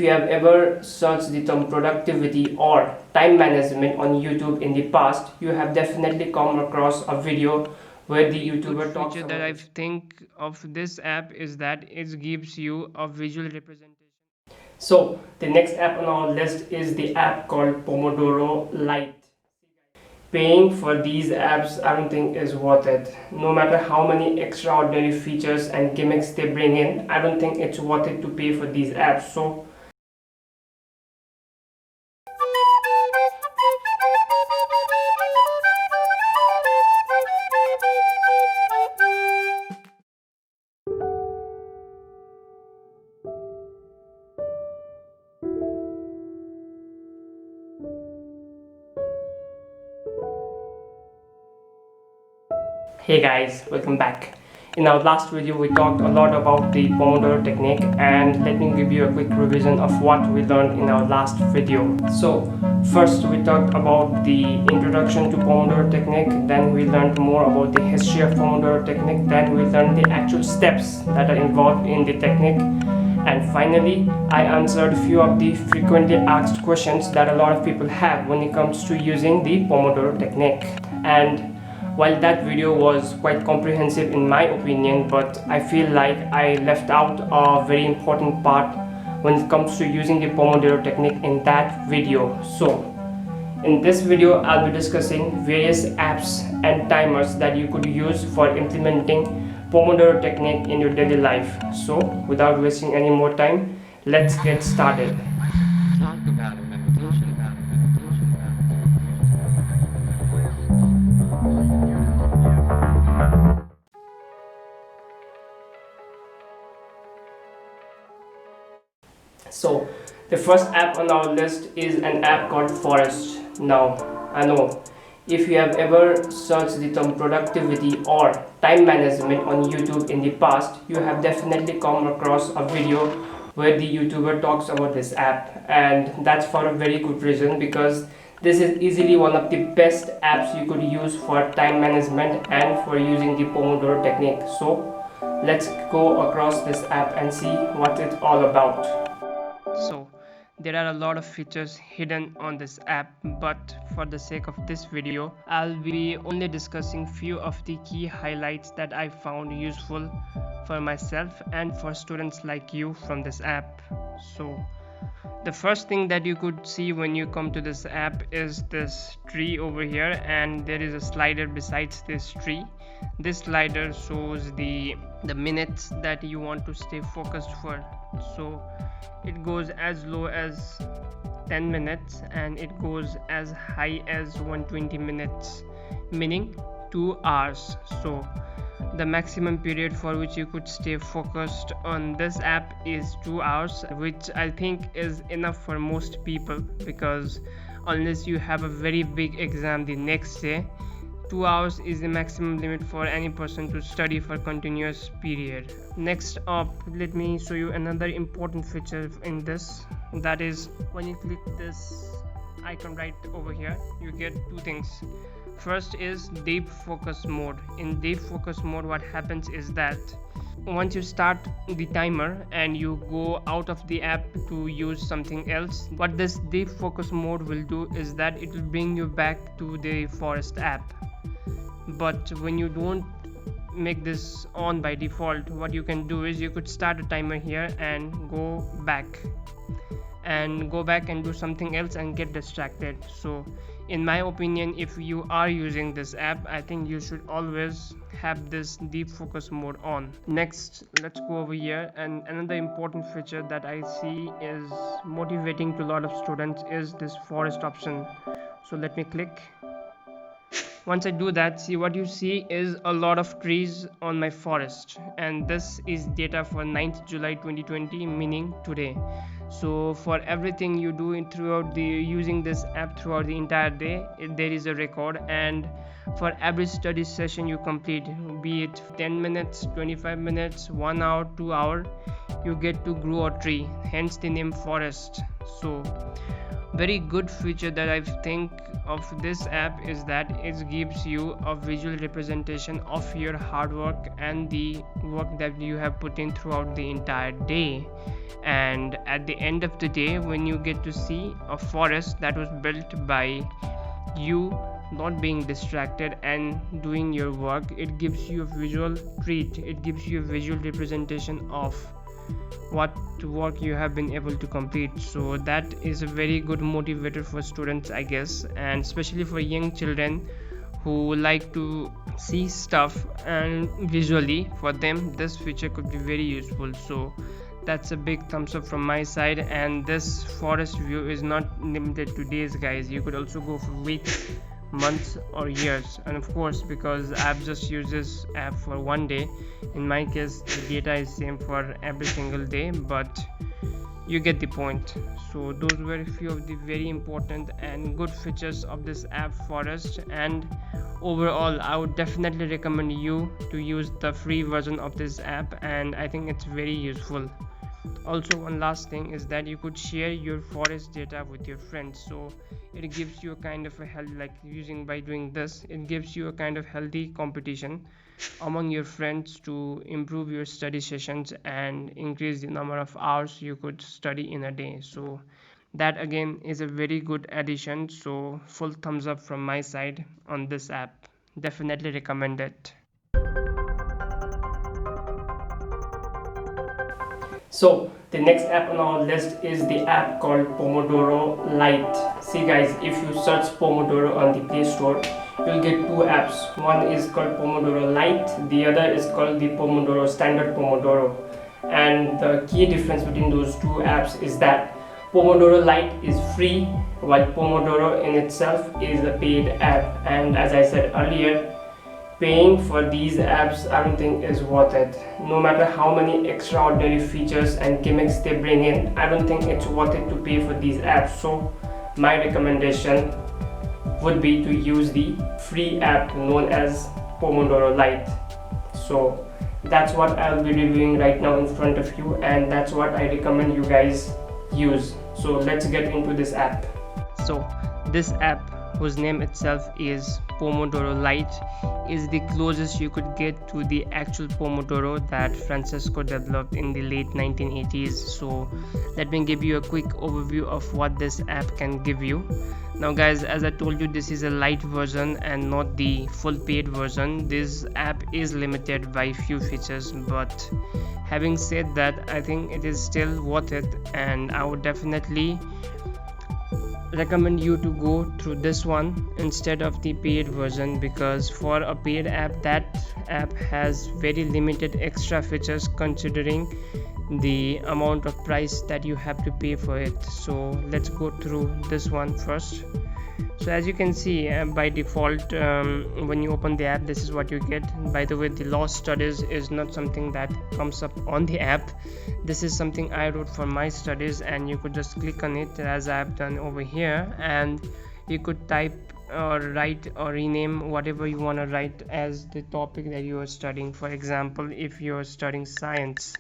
If you have ever searched the term productivity or time management on YouTube in the past, you have definitely come across a video where the YouTuber talks Feature about that I this. think of this app is that it gives you a visual representation. So the next app on our list is the app called Pomodoro LITE. Paying for these apps I don't think is worth it. No matter how many extraordinary features and gimmicks they bring in, I don't think it's worth it to pay for these apps. So hey guys, welcome back. In our last video we talked a lot about the Pomodoro technique, and let me give you a quick revision of what we learned in our last video. So first we talked about the introduction to Pomodoro technique, then we learned more about the history of Pomodoro technique, then we learned the actual steps that are involved in the technique, and finally I answered a few of the frequently asked questions that a lot of people have when it comes to using the Pomodoro technique. And while that video was quite comprehensive in my opinion, but I feel like I left out a very important part when it comes to using the Pomodoro technique in that video. So in this video I'll be discussing various apps and timers that you could use for implementing Pomodoro technique in your daily life. So without wasting any more time, let's get started. Talk about a meditation. So the first app on our list is an app called Forest. Now I know if you have ever searched the term productivity or time management on YouTube in the past, you have definitely come across a video where the YouTuber talks about this app, and that's for a very good reason, because this is easily one of the best apps you could use for time management and for using the Pomodoro technique. So let's go across this app and see what it's all about. So there are a lot of features hidden on this app, but for the sake of this video I'll be only discussing few of the key highlights that I found useful for myself and for students like you from this app. So the first thing that you could see when you come to this app is this tree over here, and there is a slider besides this tree. This slider shows the minutes that you want to stay focused for. So it goes as low as 10 minutes and it goes as high as 120 minutes, meaning 2 hours. So the maximum period for which you could stay focused on this app is 2 hours, which I think is enough for most people, because unless you have a very big exam the next day, 2 hours is the maximum limit for any person to study for continuous period. Next up, let me show you another important feature in this. That is, when you click this icon right over here, you get two things. First is deep focus mode. In deep focus mode, what happens is that once you start the timer and you go out of the app to use something else, what this deep focus mode will do is that it will bring you back to the Forest app. But when you don't make this on by default, what you can do is you could start a timer here and go back and do something else and get distracted. So in my opinion, if you are using this app, I think you should always have this deep focus mode on. Next, let's go over here, and another important feature that I see is motivating to a lot of students is this forest option. So let me click. Once I do that, see, what you see is a lot of trees on my forest, and this is data for 9th July 2020, meaning today. So for everything you do throughout the using this app throughout the entire day, there is a record, and for every study session you complete, be it 10 minutes, 25 minutes, 1 hour, 2 hour, you get to grow a tree, hence the name forest. So very good feature that I think of this app is that it gives you a visual representation of your hard work and the work that you have put in throughout the entire day. And at the end of the day, when you get to see a forest that was built by you not being distracted and doing your work, it gives you a visual treat, it gives you a visual representation of what work you have been able to complete. So that is a very good motivator for students, I guess, and especially for young children who like to see stuff and visually, for them this feature could be very useful. So that's a big thumbs up from my side. And this forest view is not limited to days, guys, you could also go for weeks, months or years. And of course, because I've just used this app for one day, in my case the data is same for every single day, but you get the point. So those were a few of the very important and good features of this app forest, and overall I would definitely recommend you to use the free version of this app, and I think it's very useful. Also, one last thing is that you could share your forest data with your friends, so it gives you a kind of a health, like using by doing this, it gives you a kind of healthy competition among your friends to improve your study sessions and increase the number of hours you could study in a day. So that again is a very good addition. So full thumbs up from my side on this app, definitely recommend it. So the next app on our list is the app called Pomodoro LITE. See guys, if you search Pomodoro on the Play Store, you'll get two apps. One is called Pomodoro LITE, the other is called the Pomodoro Standard Pomodoro. And the key difference between those two apps is that Pomodoro LITE is free, while Pomodoro in itself is a paid app. And as I said earlier, paying for these apps I don't think is worth it. No matter how many extraordinary features and gimmicks they bring in, I don't think it's worth it to pay for these apps. So my recommendation would be to use the free app known as Pomodoro LITE. So that's what I'll be reviewing right now in front of you, and that's what I recommend you guys use. So let's get into this app. So this app, whose name itself is Pomodoro LITE, is the closest you could get to the actual Pomodoro that Francesco developed in the late 1980s. So let me give you a quick overview of what this app can give you. Now guys, as I told you, this is a light version and not the full paid version. This app is limited by few features, but having said that, I think it is still worth it, and I would definitely recommend you to go through this one instead of the paid version, because for a paid app, that app has very limited extra features considering the amount of price that you have to pay for it. So let's go through this one first. So as you can see, by default, when you open the app, this is what you get. By the way, the lost studies is not something that comes up on the app. This is something I wrote for my studies, and you could just click on it as I have done over here, and you could type or write or rename whatever you want to write as the topic that you are studying. For example, if you are studying science,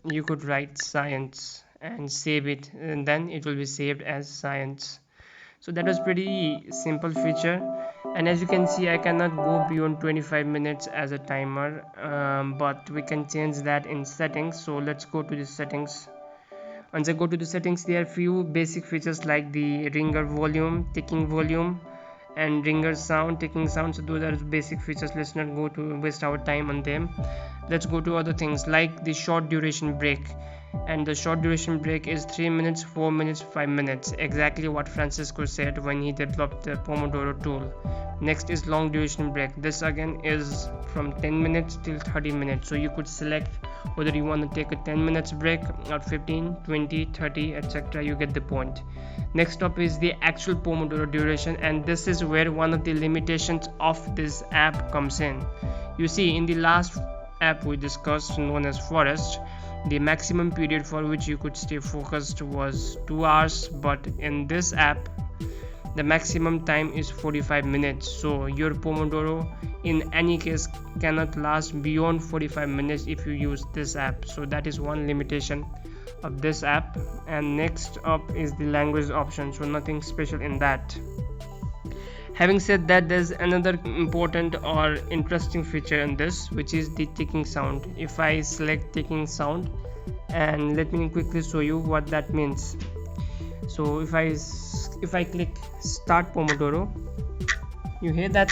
you could write science and save it, and then it will be saved as science. So that was pretty simple feature. And as you can see, I cannot go beyond 25 minutes as a timer, but we can change that in settings. So let's go to the settings. Once I go to the settings, there are few basic features like the ringer volume, ticking volume, and ringer sound, ticking sound. So those are basic features. Let's not go to waste our time on them. Let's go to other things like the short duration break. And the short duration break is 3 minutes, 4 minutes, 5 minutes, exactly what Francesco said when he developed the Pomodoro tool. Next is long duration break. This again is from 10 minutes till 30 minutes, so you could select whether you want to take a 10 minutes break or 15, 20, 30, etc. You get the point. Next up is the actual Pomodoro duration, and this is where one of the limitations of this app comes in. You see, in the last app we discussed, known as Forest, the maximum period for which you could stay focused was 2 hours, but in this app the maximum time is 45 minutes. So your Pomodoro in any case cannot last beyond 45 minutes if you use this app. So that is one limitation of this app. And next up is the language option, so nothing special in that. Having said that, there's another important or interesting feature in this, which is the ticking sound. If I select ticking sound, and let me quickly show you what that means. So if I click start Pomodoro, you hear that?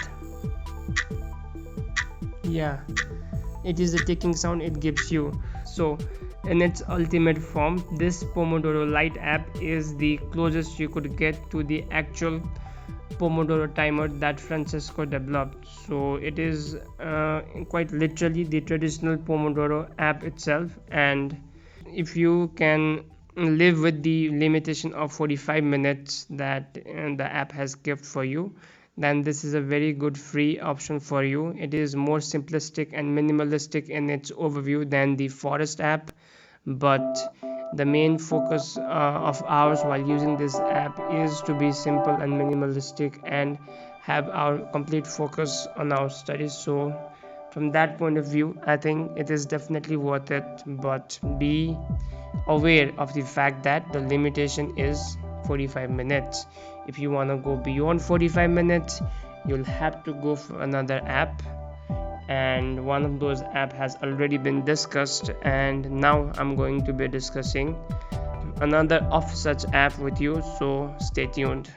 Yeah, it is the ticking sound it gives you. So in its ultimate form, this Pomodoro LITE app is the closest you could get to the actual Pomodoro timer that Francesco developed. So it is quite literally the traditional Pomodoro app itself. And if you can live with the limitation of 45 minutes that the app has kept for you, then this is a very good free option for you. It is more simplistic and minimalistic in its overview than the Forest app, but the main focus of ours while using this app is to be simple and minimalistic and have our complete focus on our studies. So from that point of view, I think it is definitely worth it, but be aware of the fact that the limitation is 45 minutes. If you want to go beyond 45 minutes, you'll have to go for another app, and one of those app has already been discussed, and now I'm going to be discussing another of such app with you, so stay tuned.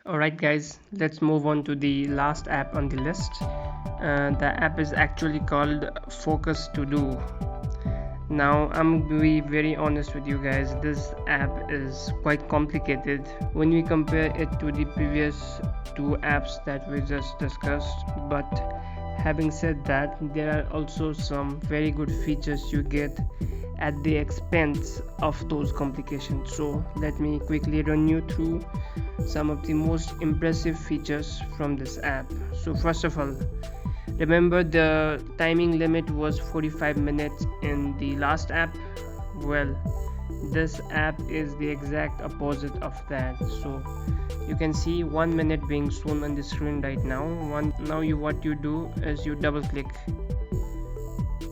Alright guys, let's move on to the last app on the list. The app is actually called Focus To Do. Now I'm going to be very honest with you guys, this app is quite complicated when we compare it to the previous two apps that we just discussed. But having said that, there are also some very good features you get at the expense of those complications. So let me quickly run you through some of the most impressive features from this app. So first of all, remember the timing limit was 45 minutes in the last app? Well, this app is the exact opposite of that. So you can see 1 minute being shown on the screen right now. What you do is you double click.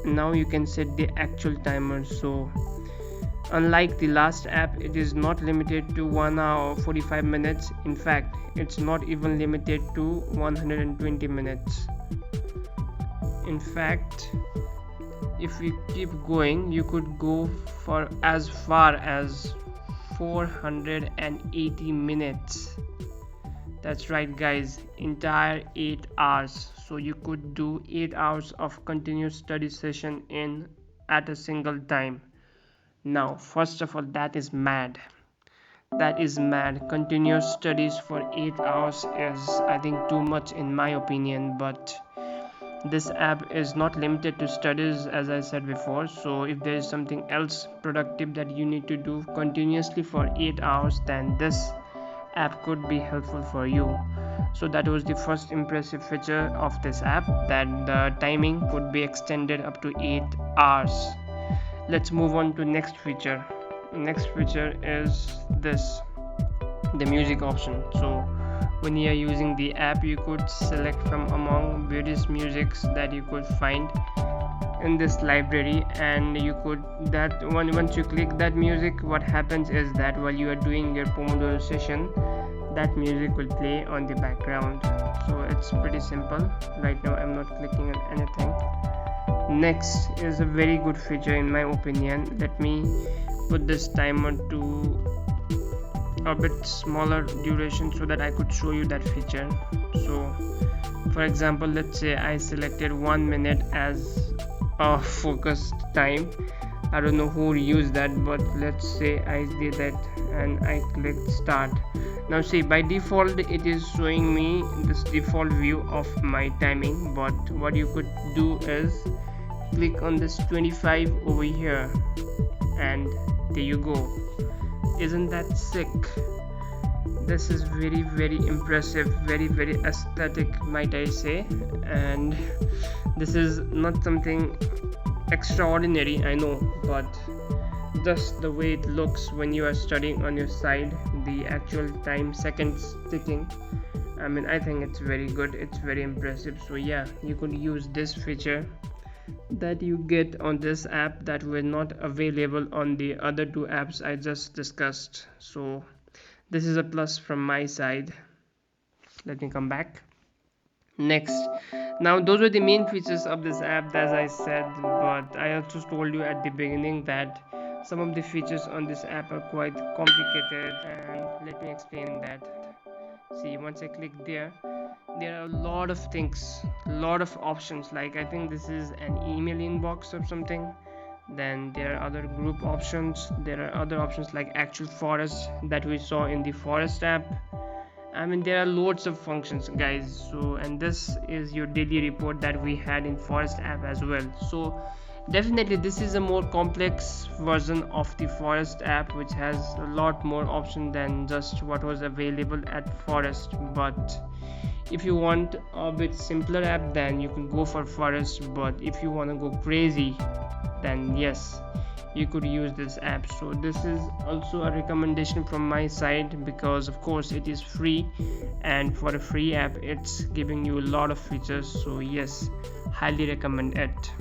Now you can set the actual timer. So unlike the last app, it is not limited to 1 hour or 45 minutes. In fact, it's not even limited to 120 minutes. In fact, if you keep going, you could go for as far as 480 minutes. That's right guys, entire 8 hours. So you could do 8 hours of continuous study session at a single time. Now first of all, that is mad. Continuous studies for 8 hours is, I think, too much in my opinion. But this app is not limited to studies, as I said before. So if there is something else productive that you need to do continuously for 8 hours, then this app could be helpful for you. So that was the first impressive feature of this app, that the timing could be extended up to 8 hours. Let's move on to next feature. Next feature is this, the music option. So when you are using the app, you could select from among various musics that you could find in this library, and you could once you click that music, what happens is that while you are doing your Pomodoro session, that music will play on the background. So it's pretty simple. Right now I'm not clicking on anything. Next is a very good feature in my opinion. Let me put this timer to a bit smaller duration so that I could show you that feature. So for example, let's say I selected 1 minute as a focused time. I don't know who used that, but let's say I did that and I clicked start. Now see, by default it is showing me this default view of my timing, but what you could do is click on this 25 over here, and there you go. Isn't that sick? This is very, very impressive, very, very aesthetic, might I say. And this is not something extraordinary, I know, but just the way it looks when you are studying on your side, the actual time seconds ticking. I mean, I think it's very good, it's very impressive. So yeah, you could use this feature that you get on this app that were not available on the other two apps I just discussed. So this is a plus from my side. Let me come back. Next, now those were the main features of this app, as I said, but I also told you at the beginning that some of the features on this app are quite complicated, and let me explain that. See, once I click there are a lot of things, a lot of options. Like, I think this is an email inbox or something. Then there are other group options, there are other options like actual forest that we saw in the forest app. I mean, there are loads of functions, guys. So, and this is your daily report that we had in forest app as well. So definitely this is a more complex version of the forest app, which has a lot more option than just what was available at forest. But if you want a bit simpler app, then you can go for forest. But if you want to go crazy, then yes, you could use this app. So this is also a recommendation from my side, because of course it is free, and for a free app it's giving you a lot of features. So yes, highly recommend it.